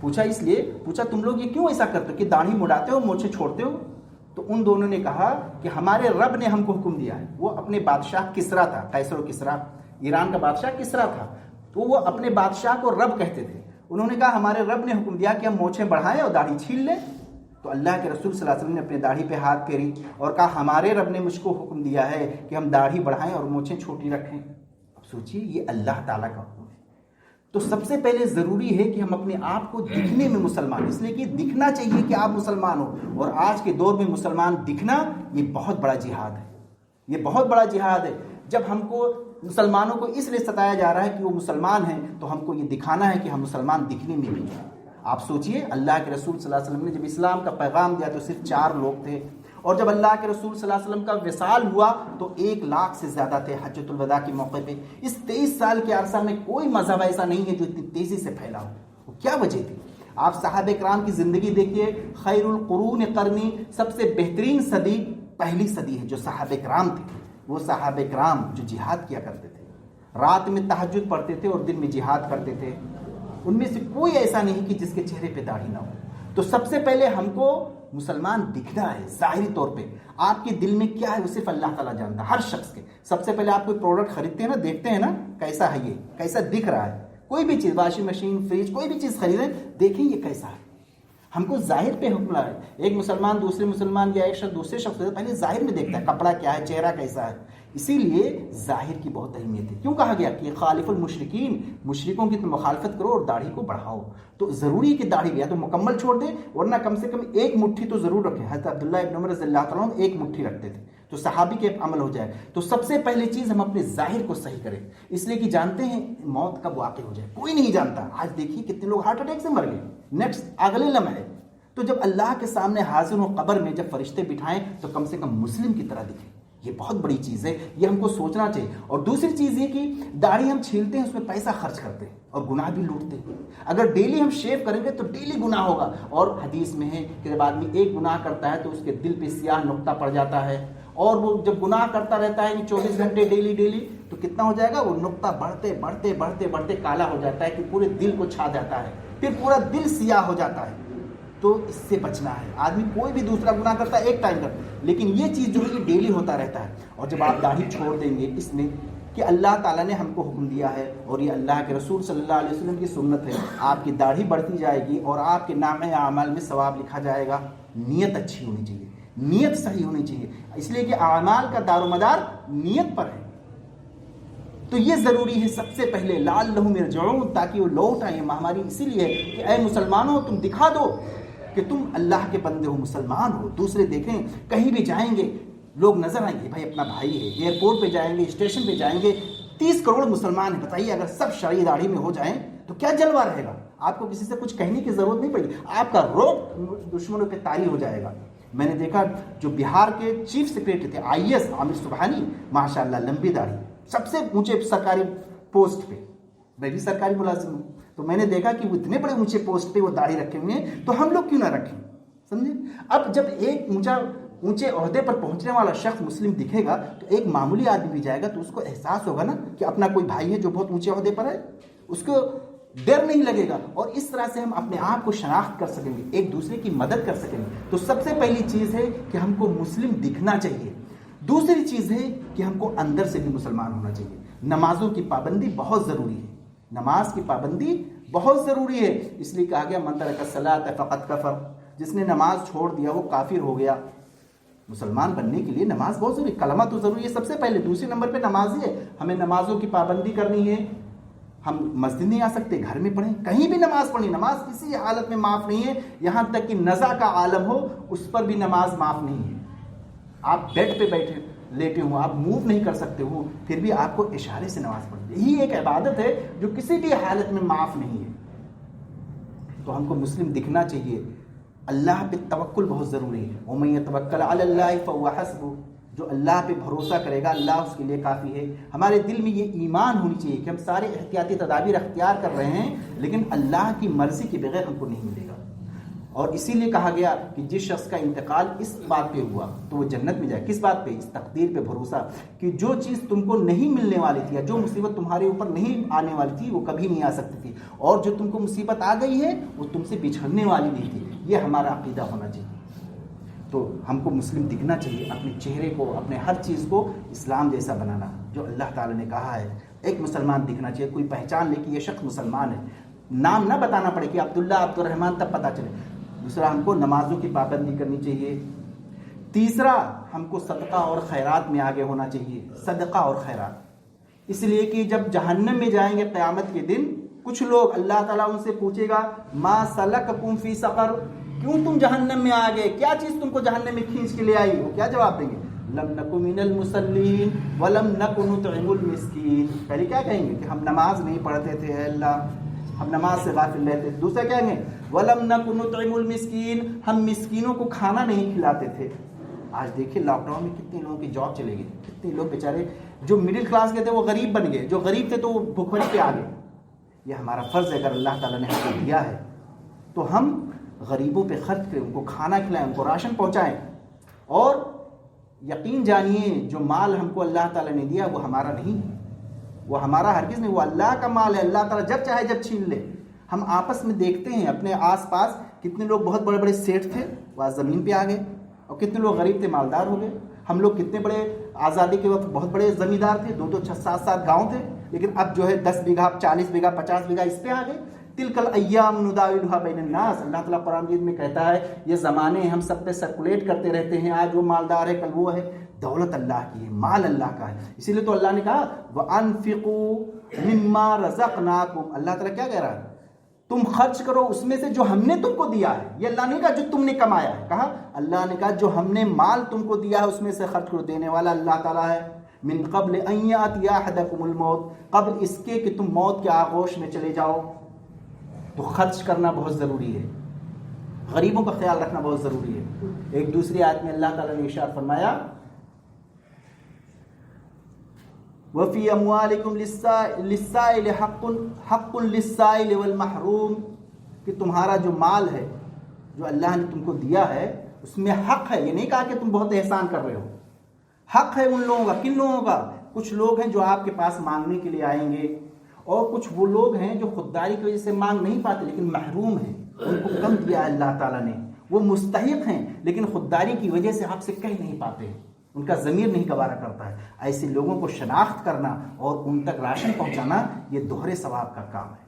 پوچھا؟ اس لیے پوچھا تم لوگ یہ کیوں ایسا کرتے ہو کہ داڑھی مڑاتے ہو مونچھیں چھوڑتے ہو؟ تو ان دونوں نے کہا کہ ہمارے رب نے ہم کو حکم دیا ہے. وہ اپنے بادشاہ کسرا تھا, قیصر و کسرا, ایران کا بادشاہ کسرا تھا, تو وہ اپنے بادشاہ کو رب کہتے تھے. انہوں نے کہا ہمارے رب نے حکم دیا کہ ہم مونچھیں بڑھائیں اور داڑھی چھین لیں. تو اللہ کے رسول صلی اللہ علیہ وسلم نے اپنے داڑھی پہ ہاتھ پھیری اور کہا ہمارے رب نے مجھ کو حکم دیا ہے کہ ہم داڑھی بڑھائیں اور مونچھیں چھوٹی رکھیں. اب سوچئے یہ اللہ تعالیٰ کا حکم ہے. تو سب سے پہلے ضروری ہے کہ ہم اپنے آپ کو دکھنے میں مسلمان, اس لیے کہ دکھنا چاہیے کہ آپ مسلمان ہو. اور آج کے دور میں مسلمان دکھنا یہ بہت بڑا جہاد ہے, یہ بہت بڑا جہاد ہے. جب ہم کو مسلمانوں کو اس لیے ستایا جا رہا ہے کہ وہ مسلمان ہیں, تو ہم کو یہ دکھانا ہے کہ ہم مسلمان دکھنے میں بھی ہیں. آپ سوچئے اللہ کے رسول صلی اللہ علیہ وسلم نے جب اسلام کا پیغام دیا تو صرف 4 لوگ تھے, اور جب اللہ کے رسول صلی اللہ علیہ وسلم کا وصال ہوا تو 1 لاکھ سے زیادہ تھے حجۃ الوداع کے موقع پہ. اس 23 سال کے عرصہ میں کوئی مذہب ایسا نہیں ہے جو اتنی تیزی سے پھیلا ہو. وہ کیا وجہ تھی؟ آپ صحابہ کرام کی زندگی دیکھیے. خیر القرون قرنی, سب سے بہترین صدی پہلی صدی ہے جو صحابہ کرام تھے. وہ صحابہ کرام جو جہاد کیا کرتے تھے, رات میں تہجد پڑھتے تھے اور دن میں جہاد کرتے تھے. ان میں سے کوئی ایسا نہیں کہ جس کے چہرے پہ داڑھی نہ ہو. تو سب سے پہلے ہم کو مسلمان دکھنا ہے ظاہری طور پہ. آپ کے دل میں کیا ہے وہ صرف اللہ تعالیٰ جانتا ہے, ہر شخص کے. سب سے پہلے آپ کوئی پروڈکٹ خریدتے ہیں نا, دیکھتے ہیں نا کیسا ہے, یہ کیسا دکھ رہا ہے. کوئی بھی چیز, واشنگ مشین, فریج, کوئی بھی چیز خریدیں, دیکھیں یہ کیسا ہے. ہم کو ظاہر پہ حکم ہے. ایک مسلمان دوسرے مسلمان یا ایک شخص دوسرے شخص سے پہلے ظاہر میں دیکھتا ہے, کپڑا کیا ہے, چہرہ کیسا ہے. اسی لیے ظاہر کی بہت اہمیت ہے. کیوں کہا گیا کہ خالف المشرکین, مشرکوں کی تم مخالفت کرو اور داڑھی کو بڑھاؤ. تو ضروری ہے کہ داڑھی یا تو مکمل چھوڑ دیں, ورنہ کم سے کم 1 مٹھی تو ضرور رکھیں. حضرت عبداللہ ابن عمر رضی اللہ تعالیٰ عنہ 1 مٹھی رکھتے تھے, تو صحابی کے عمل ہو جائے. تو سب سے پہلی چیز ہم اپنے ظاہر کو صحیح کریں, اس لیے کہ جانتے ہیں موت کب واقع ہو جائے کوئی نہیں جانتا. آج دیکھیے کتنے لوگ ہارٹ اٹیک سے مر گئے نیکسٹ اگلے لمحے. تو جب اللہ کے سامنے حاضر ہو قبر میں, جب فرشتے بٹھائیں تو کم سے کم مسلم کی طرح دکھیں. یہ بہت بڑی چیز ہے, یہ ہم کو سوچنا چاہیے. اور دوسری چیز یہ کہ داڑھی ہم چھیلتے ہیں, اس میں پیسہ خرچ کرتے ہیں اور گناہ بھی لوٹتے ہیں. اگر ڈیلی ہم شیو کریں گے تو ڈیلی گناہ ہوگا. اور حدیث میں ہے کہ جب آدمی ایک گناہ کرتا ہے تو اس کے دل پہ سیاہ نقطہ پڑ جاتا ہے, اور وہ جب گناہ کرتا رہتا ہے 24 گھنٹے ڈیلی تو کتنا ہو جائے گا, وہ نقطہ بڑھتے بڑھتے بڑھتے بڑھتے کالا ہو جاتا ہے کہ پورے دل کو چھا جاتا ہے, پھر پورا دل سیاہ ہو جاتا ہے. تو اس سے بچنا ہے. آدمی کوئی بھی دوسرا گناہ کرتا ہے ایک ٹائم پر, لیکن یہ چیز جو ہے یہ ڈیلی ہوتا رہتا ہے. اور جب آپ داڑھی چھوڑ دیں گے اس میں کہ اللہ تعالیٰ نے ہم کو حکم دیا ہے اور یہ اللہ کے رسول صلی اللہ علیہ وسلم کی سنت ہے, آپ کی داڑھی بڑھتی جائے گی اور آپ کے نامہ اعمال میں ثواب لکھا جائے گا. نیت اچھی ہونی چاہیے, نیت صحیح ہونی چاہیے, اس لیے کہ اعمال کا دار و مدار نیت پر ہے. تو یہ ضروری ہے سب سے پہلے, لعلہم یرجعون, تاکہ وہ لوٹ آئیں. ہماری اسی لیے کہ اے مسلمانوں تم دکھا دو کہ تم اللہ کے بندے ہو, مسلمان ہو. دوسرے دیکھیں, کہیں بھی جائیں گے لوگ نظر آئیں گے, بھائی اپنا بھائی ہے. ایئرپورٹ پہ جائیں گے, اسٹیشن پہ جائیں گے, 30 کروڑ مسلمان ہیں. بتائیے اگر سب شرعی داڑھی میں ہو جائیں تو کیا جلوہ رہے گا. آپ کو کسی سے کچھ کہنے کی ضرورت نہیں پڑے گی, آپ کا روب دشمنوں پہ طاری ہو جائے گا. میں نے دیکھا جو بہار کے چیف سیکریٹری تھے IAS عامر سبحانی, ماشاءاللہ لمبی داڑھی, سب سے اونچے سرکاری پوسٹ پہ. میں بھی سرکاری ملازم ہوں, تو میں نے دیکھا کہ وہ اتنے بڑے اونچے پوسٹ پہ وہ داڑھی رکھے ہوئے ہیں, تو ہم لوگ کیوں نہ رکھیں. سمجھے. اب جب ایک اونچے عہدے پر پہنچنے والا شخص مسلم دکھے گا تو ایک معمولی آدمی بھی جائے گا تو اس کو احساس ہوگا نا کہ اپنا کوئی بھائی ہے جو بہت اونچے عہدے پر ہے, اس کو ڈر نہیں لگے گا. اور اس طرح سے ہم اپنے آپ کو شناخت کر سکیں گے, ایک دوسرے کی مدد کر سکیں گے. تو سب سے پہلی چیز ہے کہ ہم کو مسلم دکھنا چاہیے. دوسری چیز ہے کہ ہم کو اندر سے بھی مسلمان ہونا چاہیے. نمازوں کی پابندی بہت ضروری ہے, نماز کی پابندی بہت ضروری ہے. اس لیے کہا گیا من ترک الصلاۃ فقد کفر, جس نے نماز چھوڑ دیا وہ کافر ہو گیا. مسلمان بننے کے لیے نماز بہت ضروری, کلمہ تو ضروری ہے سب سے پہلے, دوسرے نمبر پہ نماز ہی ہے. ہمیں نمازوں کی پابندی کرنی ہے. ہم مسجد نہیں آ سکتے, گھر میں پڑھیں, کہیں بھی نماز پڑھیں. نماز کسی حالت میں معاف نہیں ہے, یہاں تک کہ نزع کا عالم ہو اس پر بھی نماز معاف نہیں ہے. آپ بیڈ پہ بیٹھے لیٹے ہوں, آپ موو نہیں کر سکتے ہو, پھر بھی آپ کو اشارے سے نماز پڑھنی. یہی ایک عبادت ہے جو کسی بھی حالت میں معاف نہیں ہے. تو ہم کو مسلم دکھنا چاہیے. اللہ پہ توکل بہت ضروری ہے. وَمَن يَتَوَكَّلْ عَلَى اللَّهِ فَهُوَ حَسْبُهُ. جو اللہ پہ بھروسہ کرے گا اللہ اس کے لیے کافی ہے. ہمارے دل میں یہ ایمان ہونی چاہیے کہ ہم سارے احتیاطی تدابیر اختیار کر رہے ہیں لیکن اللہ کی مرضی کے بغیر ہم کو نہیں ملے گا. اور اسی لیے کہا گیا کہ جس شخص کا انتقال اس بات پہ ہوا تو وہ جنت میں جائے. کس بات پہ؟ اس تقدیر پہ بھروسہ کہ جو چیز تم کو نہیں ملنے والی تھی یا جو مصیبت تمہارے اوپر نہیں آنے والی تھی وہ کبھی نہیں آ سکتی تھی, اور جو تم کو مصیبت آ گئی ہے وہ تم سے بچھڑنے والی نہیں تھی. یہ ہمارا عقیدہ ہونا چاہیے. تو ہم کو مسلم دکھنا چاہیے, اپنے چہرے کو اپنے ہر چیز کو اسلام جیسا بنانا جو اللہ تعالیٰ نے کہا ہے. ایک مسلمان دکھنا چاہیے, کوئی پہچان لے کہ یہ شخص مسلمان ہے, نام نہ بتانا پڑے کہ عبداللہ عبدالرحمن تب پتہ چلے. دوسرا, ہم کو نمازوں کی پابندی کرنی چاہیے. تیسرا, ہم کو صدقہ اور خیرات میں آگے ہونا چاہیے. صدقہ اور خیرات اس لیے کہ جب جہنم میں جائیں گے قیامت کے دن کچھ لوگ, اللہ تعالیٰ ان سے پوچھے گا ما سلککم فی سقر, کیوں تم جہنم میں آ گئے, کیا چیز تم کو جہنم میں کھینچ کے لے آئی؟ وہ کیا جواب دیں گے؟ لم نک من المصلین ولم نک نطعم المسکین. پہلے کیا کہیں گے کہ ہم نماز نہیں پڑھتے تھے اے اللہ, ہم نماز سے غافل رہتے. دوسرا کیا کہیں گے؟ وَلَمْ نَكُ نُطْعِمُ الْمِسْكِينَ, ہم مسکینوں کو کھانا نہیں کھلاتے تھے. آج دیکھیں لاک ڈاؤن میں کتنے لوگوں کی جاب چلے گئی, کتنے لوگ بیچارے جو مڈل کلاس کے تھے وہ غریب بن گئے, جو غریب تھے تو وہ بھوکمری پہ آ گئے. یہ ہمارا فرض ہے, اگر اللہ تعالیٰ نے ہم کو دیا ہے تو ہم غریبوں پہ خرچ کریں, ان کو کھانا کھلائیں, ان کو راشن پہنچائیں. اور یقین جانیے جو مال ہم کو اللہ تعالیٰ نے دیا وہ ہمارا نہیں ہے, وہ ہمارا ہرگز نہیں, وہ اللہ کا مال ہے. اللہ تعالیٰ جب چاہے جب چھین لے. ہم آپس میں دیکھتے ہیں اپنے آس پاس کتنے لوگ بہت بڑے بڑے سیٹ تھے وہ آج زمین پہ آ گئے, اور کتنے لوگ غریب تھے مالدار ہو گئے. ہم لوگ کتنے بڑے آزادی کے وقت بہت بڑے زمیندار تھے, 2 6 7 7 گاؤں تھے, لیکن اب جو ہے 10 بیگھہ 40 بیگھہ 50 بیگھہ اس پہ آ گئے. تلک الایام نداولها بین الناس. اللہ تعالیٰ قرآن مجید میں کہتا ہے یہ زمانے ہم سب پہ سرکولیٹ کرتے رہتے ہیں, آج وہ مالدار ہے کل وہ ہے. دولت اللہ کی ہے, مال اللہ کا ہے. اسی لیے تو اللہ نے کہا وَأَنفِقُوا مِمَّا رَزَقْنَاكُمْ. اللہ تعالیٰ کیا کہہ رہا ہے؟ تم خرچ کرو اس میں سے جو ہم نے تم کو دیا ہے. یہ اللہ نے کہا جو تم نے کمایا ہے, کہا اللہ نے کہا جو ہم نے مال تم کو دیا ہے اس میں سے خرچ کرو. دینے والا اللہ تعالیٰ ہے. من قبل ان یأتی احدکم الموت, قبل اس کے کہ تم موت کے آغوش میں چلے جاؤ. تو خرچ کرنا بہت ضروری ہے, غریبوں کا خیال رکھنا بہت ضروری ہے. ایک دوسری آیت میں اللہ تعالیٰ نے ارشاد فرمایا وَفِي أَمْوَالِكُمْ لِلسَّائِلِ حَقٌّ لِلسَّائِلِ وَالْمَحْرُومِ, کہ تمہارا جو مال ہے جو اللہ نے تم کو دیا ہے اس میں حق ہے. یہ نہیں کہا کہ تم بہت احسان کر رہے ہو, حق ہے ان لوگوں کا. کن لوگوں کا؟ کچھ لوگ ہیں جو آپ کے پاس مانگنے کے لیے آئیں گے, اور کچھ وہ لوگ ہیں جو خودداری کی وجہ سے مانگ نہیں پاتے لیکن محروم ہیں, ان کو کم دیا ہے اللہ تعالیٰ نے. وہ مستحق ہیں لیکن خودداری کی وجہ سے آپ سے کہہ نہیں پاتے, ان کا ضمیر نہیں گوارا کرتا ہے. ایسے لوگوں کو شناخت کرنا اور ان تک راشن پہنچانا یہ دوہرے ثواب کا کام ہے.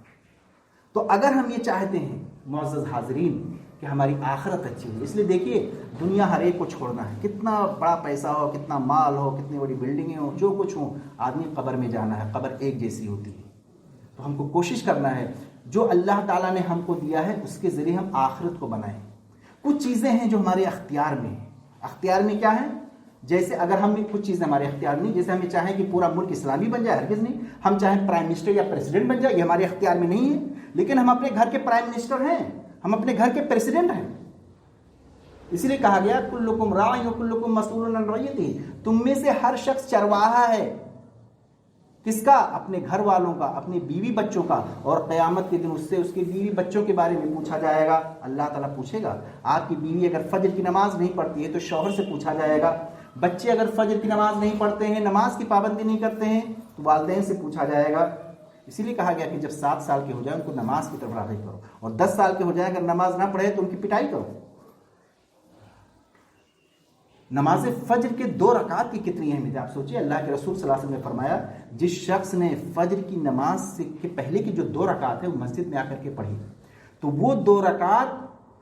تو اگر ہم یہ چاہتے ہیں معزز حاضرین کہ ہماری آخرت اچھی ہو, اس لیے دیکھیے دنیا ہر ایک کو چھوڑنا ہے, کتنا بڑا پیسہ ہو, کتنا مال ہو, کتنی بڑی بلڈنگیں ہوں, جو کچھ ہوں, آدمی قبر میں جانا ہے. قبر ایک جیسی ہوتی ہے. تو ہم کو کوشش کرنا ہے جو اللہ تعالیٰ نے ہم کو دیا ہے اس کے ذریعے ہم آخرت کو بنائیں. کچھ چیزیں ہیں جو ہمارے اختیار میں ہیں. اختیار میں کیا ہے؟ جیسے اگر ہم کچھ چیزیں ہمارے اختیار نہیں, جیسے ہمیں چاہیں کہ پورا ملک اسلامی بن جائے, ہرگز نہیں. ہم چاہیں پرائم منسٹر یا پریسیڈنٹ بن جائے, یہ ہمارے اختیار میں نہیں ہے, لیکن ہم اپنے گھر کے پرائم منسٹر ہیں, ہم اپنے گھر کے پریسیڈنٹ ہیں. اسی لیے کہا گیا کلکم راع وکلکم مسئول عن رعیتہ, تم میں سے ہر شخص چرواہا ہے. کس کا؟ اپنے گھر والوں کا, اپنے بیوی بچوں کا. اور قیامت کے دن اس سے اس کے بیوی بچوں کے بارے میں پوچھا جائے گا. اللہ تعالیٰ پوچھے گا آپ کی بیوی اگر فجر کی نماز نہیں پڑھتی ہے تو شوہر سے پوچھا جائے گا. بچے اگر فجر کی نماز نہیں پڑھتے ہیں, نماز کی پابندی نہیں کرتے ہیں تو والدین سے پوچھا جائے گا. اسی لیے کہا گیا کہ جب 7 سال کے ہو جائے ان کو نماز کی طرف راغب کرو, اور 10 سال کے ہو جائے اگر نماز نہ پڑھے تو ان کی پٹائی کرو. نماز فجر کے 2 رکعات کی کتنی اہمیت ہے آپ سوچئے. اللہ کے رسول صلی اللہ علیہ وسلم نے فرمایا جس شخص نے فجر کی نماز سے کے پہلے کی جو 2 رکعات ہے وہ مسجد میں آ کر کے پڑھی تو وہ 2 رکعات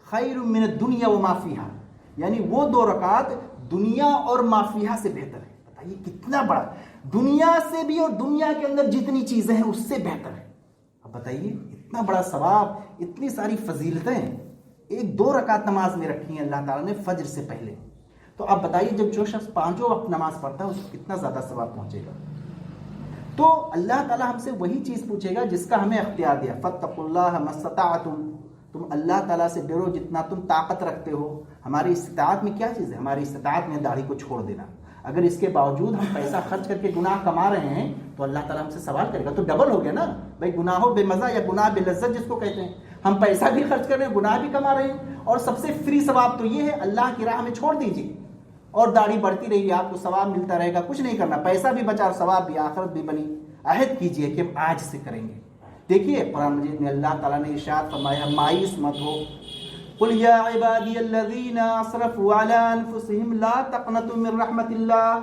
خیر من الدنیا وما فیہا, یعنی وہ 2 رکعات دنیا اور ما فیہا سے بہتر ہے. بتائیے کتنا بڑا, دنیا سے بھی اور دنیا کے اندر جتنی چیزیں ہیں اس سے بہتر ہے. اب بتائیے اتنا بڑا ثواب, اتنی ساری فضیلتیں ایک 2 رکعت نماز میں رکھی ہیں اللہ تعالیٰ نے فجر سے پہلے. تو آپ بتائیے جب جو شخص 5 وقت نماز پڑھتا ہے اس کو کتنا زیادہ ثواب پہنچے گا. تو اللہ تعالیٰ ہم سے وہی چیز پوچھے گا جس کا ہمیں اختیار دیا. فاتقوا اللہ ما استطعتم, تم اللہ تعالیٰ سے ڈرو جتنا تم طاقت رکھتے ہو. ہماری استطاعت میں کیا چیز ہے؟ ہماری استطاعت میں داڑھی کو چھوڑ دینا. اگر اس کے باوجود ہم پیسہ خرچ کر کے گناہ کما رہے ہیں تو اللہ تعالیٰ ہم سے سوال کرے گا. تو ڈبل ہو گیا نا بھائی، گناہوں بے مزہ یا گناہ بے لذت جس کو کہتے ہیں. ہم پیسہ بھی خرچ کر رہے ہیں، گناہ بھی کما رہے ہیں، اور سب سے فری ثواب تو یہ ہے اللہ کی راہ میں چھوڑ دیجیے اور داڑھی بڑھتی رہی ہے، آپ کو ثواب ملتا رہے گا. کچھ نہیں کرنا، پیسہ بھی بچا اور ثواب بھی، آخرت بھی بنی. عہد کیجئے کہ ہم آج سے کریں گے. دیکھیے قرآن مجید میں اللہ تعالیٰ نے ارشاد فرمایا مایوس مت ہو. قل یا عبادی الذین اسرفوا علی انفسہم لا تقنطوا من رحمت اللہ.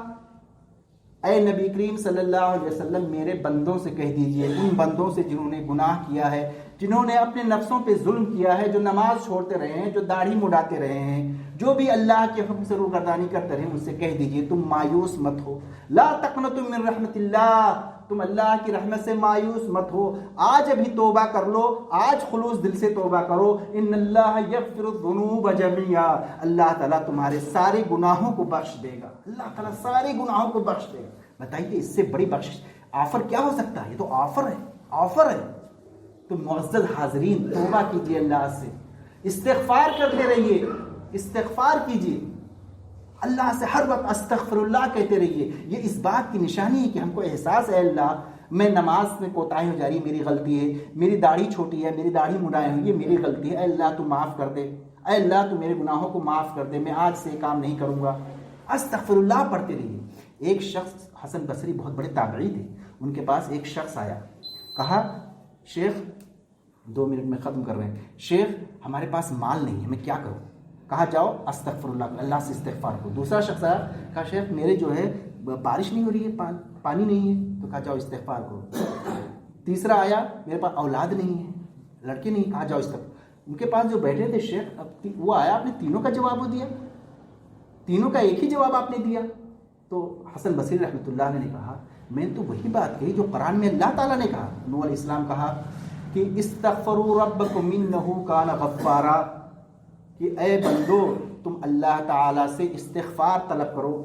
اے نبی کریم صلی اللہ علیہ وسلم میرے بندوں سے کہہ دیجئے، ان بندوں سے جنہوں نے گناہ کیا ہے، جنہوں نے اپنے نفسوں پہ ظلم کیا ہے، جو نماز چھوڑتے رہے ہیں، جو داڑھی مڈاتے رہے ہیں، جو بھی اللہ کے حکم سے روگردانی کرتے رہے، ان سے کہہ دیجئے تم مایوس مت ہو. لا تقنطوا من رحمت اللہ، تم اللہ کی رحمت سے مایوس مت ہو. آج ابھی توبہ کر لو، آج خلوص دل سے توبہ کرو. ان اللہ یغفر الذنوب جميعا، اللہ تعالیٰ تمہارے سارے گناہوں کو بخش دے گا. اللہ تعالیٰ سارے گناہوں کو بخش دے گا. بتائیے اس سے بڑی بخشش آفر کیا ہو سکتا ہے؟ یہ تو آفر ہے، آفر ہے. تو معزز حاضرین توبہ کیجیے، اللہ سے استغفار کرتے رہیے، استغفار کیجیے، اللہ سے ہر وقت استغفر اللہ کہتے رہیے. یہ اس بات کی نشانی ہے کہ ہم کو احساس ہے اللہ میں نماز میں کوتاہی ہو جا رہی ہے، میری غلطی ہے، میری داڑھی چھوٹی ہے، میری داڑھی مڈائے ہوئی ہے، میری غلطی ہے. اے اللہ تو معاف کر دے، اے اللہ تو میرے گناہوں کو معاف کر دے، میں آج سے کام نہیں کروں گا. استغفر اللہ پڑھتے رہیے. ایک شخص حسن بصری بہت بڑے تابعی تھے، ان کے پاس ایک شخص آیا، کہا شیخ 2 منٹ میں ختم کر رہے ہیں، شیخ ہمارے پاس مال نہیں ہے، میں کیا کروں؟ کہا جاؤ استغفر اللہ، اللہ سے استغفار کرو. دوسرا شخص آیا، کہا شیخ میرے جو ہے بارش نہیں ہو رہی ہے، پانی نہیں ہے، تو کہا جاؤ استغفار کرو. تیسرا آیا، میرے پاس اولاد نہیں ہے، لڑکے نہیں، کہا جاؤ استغفار. ان کے پاس جو بیٹھے تھے شیخ، اب وہ آیا، آپ نے تینوں کا جواب دیا، تینوں کا ایک ہی جواب آپ نے دیا. تو حسن بصری رحمۃ اللہ علیہ نے کہا میں تو وہی بات کہی جو قرآن میں اللہ تعالیٰ نے کہا. نوح علیہ السلام کہا کہ استغفروا ربکم انہ کان غفارا، کہ اے بندو تم اللہ تعالیٰ سے استغفار طلب کرو،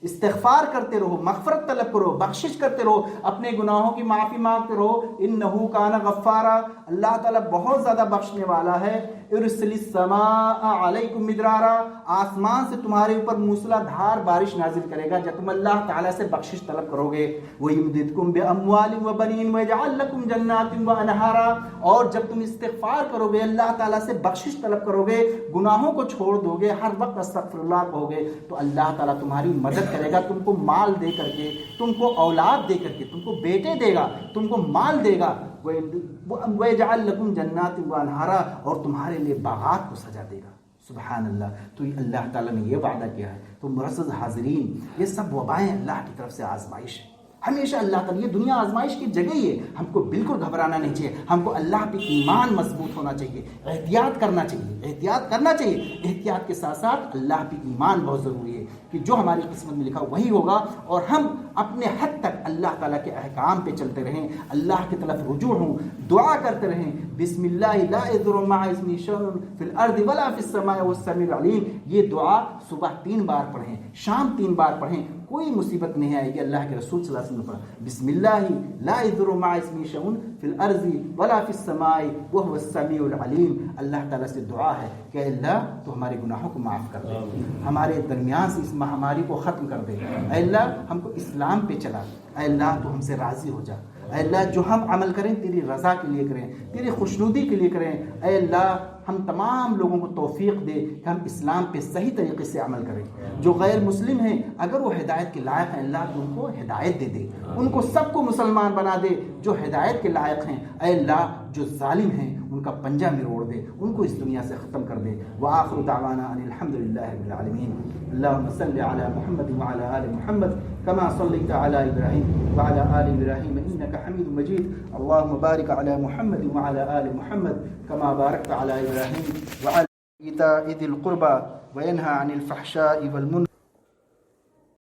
استغفار کرتے رہو، مغفرت طلب کرو، بخشش کرتے رہو، اپنے گناہوں کی معافی مانگتے رہو. انہ کان غفارا، اللہ تعالیٰ بہت زیادہ بخشنے والا ہے. ارسل السماء علیکم مدرارا، آسمان سے تمہارے اوپر موسلا دھار بارش نازل کرے گا جب تم اللہ تعالیٰ سے بخشش طلب کرو گے. وَيُمْدِدْكُمْ بِأَمْوَالٍ وَبَنِينَ وَيَجْعَلْ لَكُمْ جَنَّاتٍ وَأَنْهَارًا، اور جب تم استغفار کرو گے، اللہ تعالیٰ سے بخشش طلب کرو گے، گناہوں کو چھوڑ دو گے، ہر وقت استغفر اللہ کہو گے، تو اللہ تعالیٰ تمہاری مدد کرے گا. تم کو مال دے کر کے، تم کو اولاد دے کر کے، تم کو بیٹے دے گا، تم کو مال دے گا. وَيَجْعَلْ لَكُمْ جَنَّاتٍ وَأَنْهَارًا، اور تمہارے لیے باغات کو سجا دے گا. سبحان اللہ. تو اللہ تعالیٰ نے یہ وعدہ کیا ہے. تو معزز حاضرین، یہ سب وبائیں اللہ کی طرف سے آزمائش ہے. ہمیشہ اللہ تعالیٰ، یہ دنیا آزمائش کی جگہ ہی ہے. ہم کو بالکل گھبرانا نہیں چاہیے، ہم کو اللہ پہ ایمان مضبوط ہونا چاہیے، احتیاط کرنا چاہیے، احتیاط کرنا چاہیے. احتیاط کے ساتھ ساتھ اللہ پہ ایمان بہت ضروری ہے کہ جو ہماری قسمت میں لکھا وہی ہوگا، اور ہم اپنے حد تک اللہ تعالیٰ کے احکام پہ چلتے رہیں، اللہ کی طرف رجوع ہوں، دعا کرتے رہیں. بسم اللہ لا یضر مع اسمہ شیء فی الارض ولا فی السماء والسمیع العلیم. یہ دعا صبح 3 بار پڑھیں، شام 3 بار پڑھیں، کوئی مصیبت نہیں آئے گی. اللہ کے رسول صلی اللہ علیہ وسلم نے پڑھا بسم اللہ لا یضر مع اسمہ شیء فی الارض ولا فی السماء وهو السمیع العلیم. اللہ تعالیٰ سے دعا ہے کہ اللہ تو ہمارے گناہوں کو معاف کر دے، ہمارے درمیان سے اس مہاماری کو ختم کر دے. اے اللہ ہم کو اسلام پہ چلا. اے اللہ تو ہم سے راضی ہو جا. اے اللہ جو ہم عمل کریں تیری رضا کے لیے کریں، تیری خوشنودی کے لیے کریں. اے اللہ ہم تمام لوگوں کو توفیق دے کہ ہم اسلام پہ صحیح طریقے سے عمل کریں. جو غیر مسلم ہیں اگر وہ ہدایت کے لائق ہیں، اللہ تو ان کو ہدایت دے دے، ان کو سب کو مسلمان بنا دے جو ہدایت کے لائق ہیں. اے اللہ جو ظالم ہیں ان کا پنجہ مروڑ دے، ان کو اس دنیا سے ختم کر دے. وآخر دعوانا ان الحمد للہ رب العالمین. اللهم صل على محمد وعلى آل محمد كما صليت على إبراهيم وعلى آل إبراهيم إنك حميد مجيد. اللهم بارك على محمد وعلى آل محمد كما باركت على إبراهيم وعلى إيتاء ذي القربى وينهى عن الفحشاء والمنكر